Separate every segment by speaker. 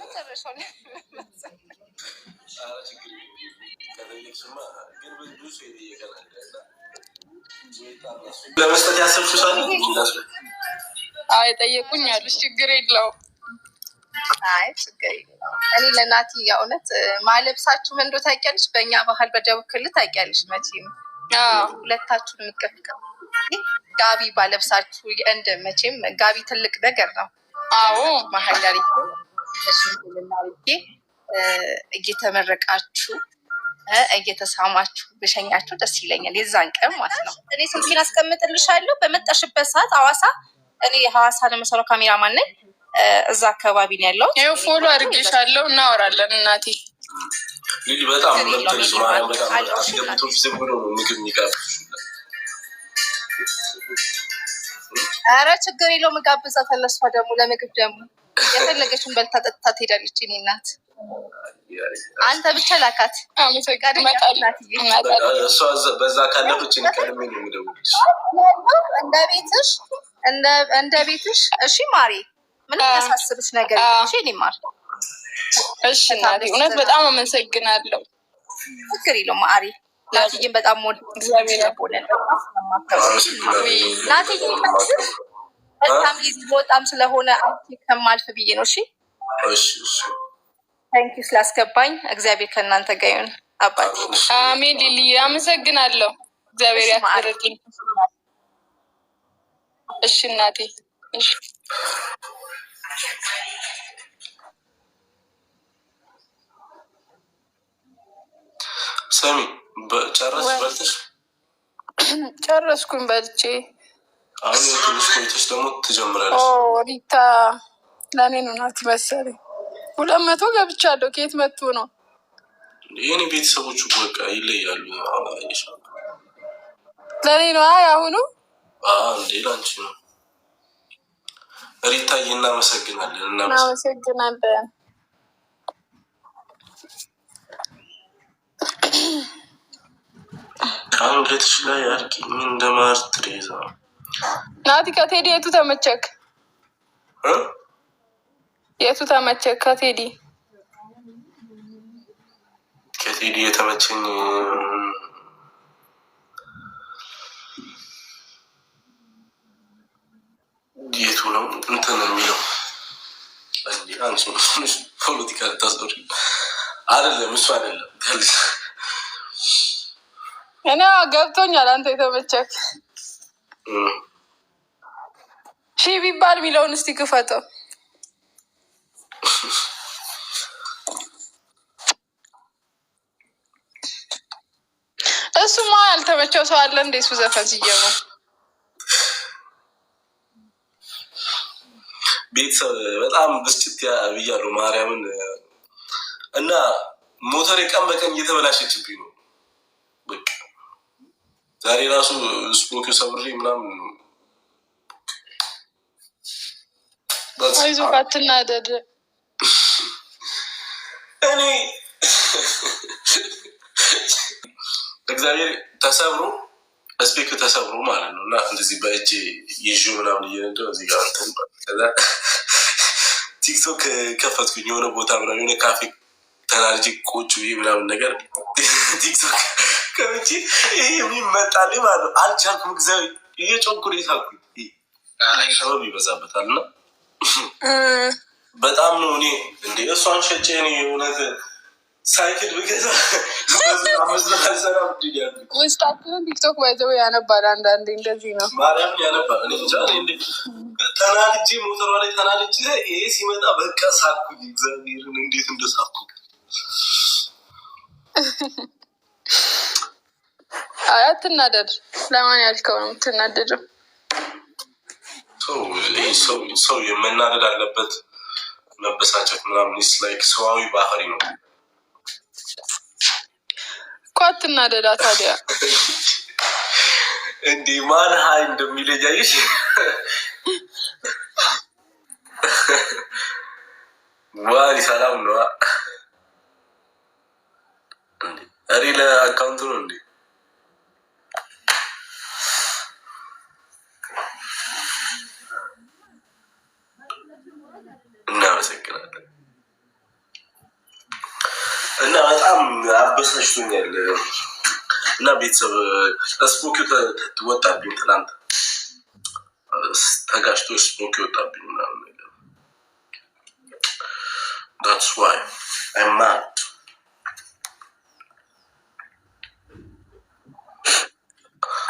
Speaker 1: መጨረሻውን
Speaker 2: ለመስጠት ያሰብሽው ሳለ
Speaker 1: ጠየቁኝ አሉሽ። ችግር የለውም። አይ ችግር የለውም። እኔ ለናቲ የእውነት ማለብሳችሁ ምን እንደው ታውቂያለሽ፣ በእኛ ባህል በደቡብ ክልል ታውቂያለሽ መቼም ሁለታችሁን የምትቀፍቀው ጋቢ ባለብሳችሁ እንደ መቼም ጋቢ ትልቅ ነገር ነው። አዎ መሀል ላይ እየተመረቃችሁ እየተሳማችሁ ብሸኛችሁ ደስ ይለኛል። የዛን ቀን ማለት ነው። እኔ ስልኬን አስቀምጥልሻለሁ በመጣሽበት ሰዓት ሐዋሳ። እኔ ሐዋሳ ለመሰለው ካሜራማን ነኝ። እዛ አካባቢ ነው ያለው። ይኸው ፎሎ አድርጌሻለሁ፣ እናወራለን። እናቴ
Speaker 2: ልጅ በጣም ምርጥልሽ ማለት በጣም አስገብቶሽ ዝም ብሎ ነው ምግብ የሚጋብዙሽ።
Speaker 1: ኧረ ችግር የለውም እጋብዛታለሁ። እሷ ደግሞ ለምግብ ደግሞ የፈለገችን በልታ ጠጥታ ትሄዳለች። እኔ እናት አንተ ብቻ ላካት።
Speaker 2: እሷ በዛ ካለፈች ቀድሜ ነው የምደውልልሽ።
Speaker 1: እንደ ቤትሽ። እሺ ማሬ፣ ምን ያሳስብሽ ነገር? እሺ እኔ ማር። እሺ እናቴ፣ እውነት በጣም አመሰግናለሁ። ችግር የለውም ማሪ። ናትዬን በጣም ሞድ እግዚአብሔር ያቦለን ናትዬ በጣም ጊዜ በጣም ስለሆነ ከማልፍ ብዬ ነው። እሺ ታንኪ ስላስገባኝ። እግዚአብሔር ከእናንተ ጋር ይሁን አባቴ። አሜን። ሊሊ አመሰግናለሁ። እግዚአብሔር ያክብርልኝ። እሺ እናቴ። እሺ
Speaker 2: ሰሚ ጨረስሽ? በልተሽ?
Speaker 1: ጨረስኩኝ በልቼ።
Speaker 2: አሁን ትንሽ ቆይተሽ ደግሞ ትጀምራለሽ።
Speaker 1: ሪታ ለእኔ ነው ናት መሰለኝ 200 ገብቻለሁ። ከየት መጥቶ ነው?
Speaker 2: የኔ ቤተሰቦቹ በቃ ይለያሉ።
Speaker 1: ለእኔ ነው። አይ አሁኑ
Speaker 2: እንዴ ላንቺ ነው። ሪታዬ እናመሰግናለን።
Speaker 1: እናመሰግናለን።
Speaker 2: አንገትሽ ላይ አድርጊ እንደ ማር ትሬዛ።
Speaker 1: ናቲ ከቴዲ የቱ ተመቸክ? የቱ ተመቸክ? ከቴዲ
Speaker 2: የተመቸኝ የቱ ነው እንትን የሚለው አንሱ ፖለቲካ ልታስወሪ አይደለም። እሱ አይደለም
Speaker 1: እኔ ገብቶኛል። አንተ የተመቸክ ሺ ቢባል የሚለውን እስቲ ክፈተው። እሱማ ያልተመቸው ሰው አለ እንደ እሱ ዘፈን ሲጀመር።
Speaker 2: ቤተሰብ በጣም ብስጭት ብያለሁ ማርያምን። እና ሞተር ቀን በቀን እየተበላሸችብኝ ነው። በቃ ዛሬ ራሱ ስፖኪው ሰብሬ ምናምን።
Speaker 1: አይዞህ አትናደድ።
Speaker 2: እኔ እግዚአብሔር ተሰብሮ ስፔክ ተሰብሮ ማለት ነው። እና እንደዚህ በእጅ ይዤ ምናምን እየነዳሁ እዚህ ጋር እንትን ከዛ ቲክቶክ ከፈትኩኝ የሆነ ቦታ ምናምን የሆነ ካፌ ተናርጂ ቁጭ ብዬ ምናምን ነገር ቲክቶክ ከብቼ ይሄ የሚመጣልኝ ማለት ነው። አልቻልኩም። እግዚአብሔር እየጮኩ ነው የሳኩኝ። ሸበብ ይበዛበታል እና በጣም ነው እኔ እንደ እሷን ሸጬ እኔ እውነት ሳይክል ብገዛ
Speaker 1: ውስጣችንን ቲክቶክ ባይዘው ያነባል። አንዳንዴ እንደዚህ ነው።
Speaker 2: ማርያምን ያነባል። እኔ እንጃ ተናድጄ ሞተሯ ላይ ተናድጄ ይሄ ሲመጣ በቃ ሳኩኝ። እግዚአብሔርን እንዴት እንደሳኩ።
Speaker 1: አትናደድ። ለማን ያልከው ነው የምትናደደው?
Speaker 2: ሰው የመናደድ አለበት። መበሳጨት ምናምን ላይክ ሰዋዊ ባህሪ ነው
Speaker 1: እኮ። አትናደዳ ታዲያ።
Speaker 2: እንዲህ ማን ሀይ እንደሚለያይሽ ዋሪ ሰላም ነዋ። እሪ ለአካውንቱ ነው እንዴ? እናመሰግናለን። አበሳጭቶኛል እና ቤተሰብ ስፖኪው ወጣብኝ። ትናንት ተጋጭቶ ስፖኪው ወጣብኝ ምናምን ነገር that's why I'm mad።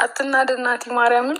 Speaker 1: አትናደድ ናቲ ማርያምን